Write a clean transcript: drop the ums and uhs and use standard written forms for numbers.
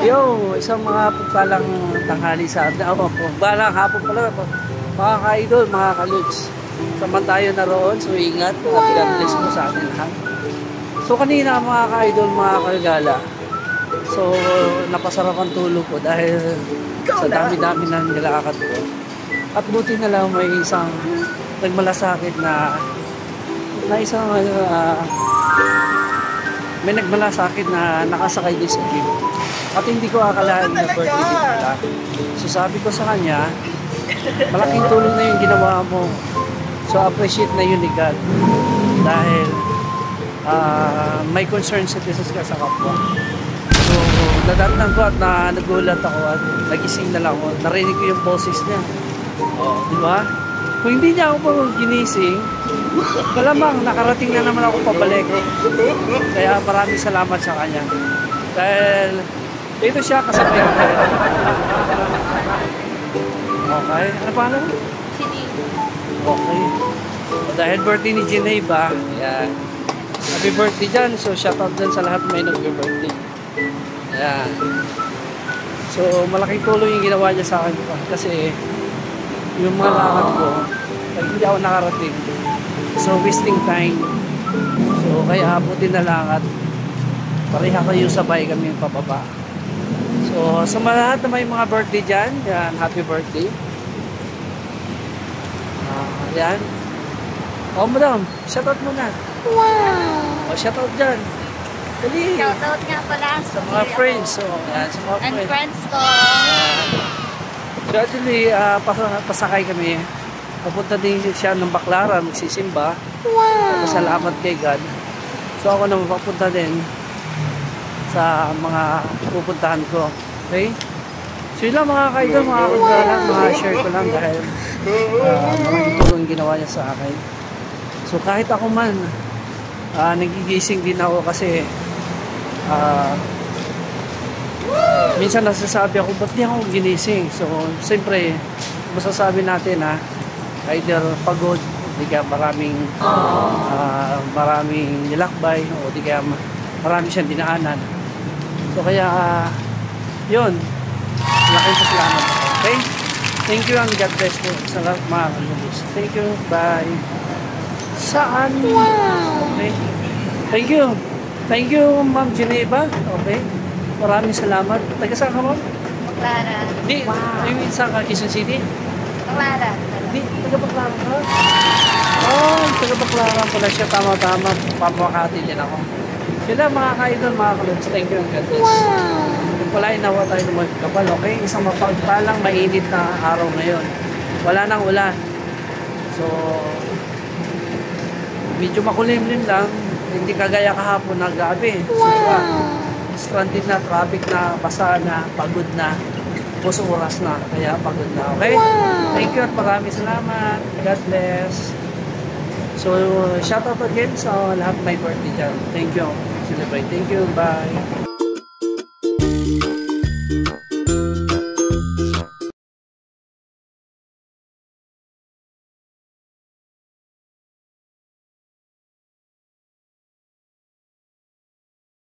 Yo, isang mga pagpalang tanghali sa atin. Ako po, balang hapon pala po. Mga ka-idol, mga ka-lods. Saman tayo na roon, so ingat. God bless mo sa atin lahat. So kanina mga ka-idol, mga kagala. So napasarap ang tulog ko dahil sa dami-dami ng nilakad ko. At buti na lang may isang nagmalasakit na isang may nagmalasakit na nakasakay din sa jeep. At hindi ko akalain na birthday din pala. So sabi ko sa kanya, malaking tulong na yung ginawa mo. So appreciate na yun ni God. Dahil may concern sa business ka sa kapwa. So nadatnan ko at nagulat ako at nagising na lang ako. Narinig ko yung boses niya. Oh, di ba? Kung hindi niya ako po ginising, malamang nakarating na naman ako pabalik. Kaya maraming salamat sa kanya. Dahil dito siya kasabay ko. Okay. Ano pa ano? Okay. Dahil birthday ni Geneva, ayan. Happy birthday dyan. So shout out dyan sa lahat may nag-birthday. Ayan. So malaking tulong yung ginawa niya sa akin. Kasi yung mga lakad ko, pag hindi ako nakarating, so wasting time. So kaya abutin na lang at pareha kayo sabay kami pababa. So sa lahat na may mga birthday dyan, yan, happy birthday. Yan. Oh madam, shoutout muna. Wow! Oh, shoutout dyan. Dali. Shoutout nga pala sa mga friends. So, yan, sa mga and friends ko. So actually, pasakay kami. Papunta din siya ng Baclaran, magsisimba. Wow! Salamat kay God. So ako naman papunta din sa mga pupuntahan ko. Okay? So yun lang mga kaidol, mga kagalang, mga share ko lang dahil malaking tulong ginawa niya sa akin. So kahit ako man, nagigising din ako kasi minsan nasasabi ako, ba't di ako ginising? So siyempre, masasabi natin either pagod, di kaya maraming nilakbay, o di kaya marami siyang dinaanan. So kaya yun, laking pasalamat. Okay? Thank you and God bless po sa lahat mga kalubos. Thank you. Bye. Saan? Wow! Okay. Thank you. Thank you, Ma'am Geneva. Okay. Maraming salamat. Taga saan ka, Ma'am? Baclaran. Di, wow. I mean, saan ka? Quezon City? Baclaran. Di, taga Baclaran ka? Oh, taga Baclaran pala siya. Tama-tama. Pamakati din ako. Sila mga ka-idol, mga kalubos. Thank you and God bless. Wow! Wala inawa tayo ng magkapal, okay? Isang mapagpalang mainit na araw ngayon. Wala nang ulan. So, medyo makulimlim lang. Hindi kagaya kahapon na gabi. So, stranded na, traffic na, basa na, pagod na, pusong oras na, kaya pagod na, okay? Thank you at maraming salamat. God bless. So, shout out again sa lahat may birthday dyan. Thank you. Celebrate. Thank you. Bye.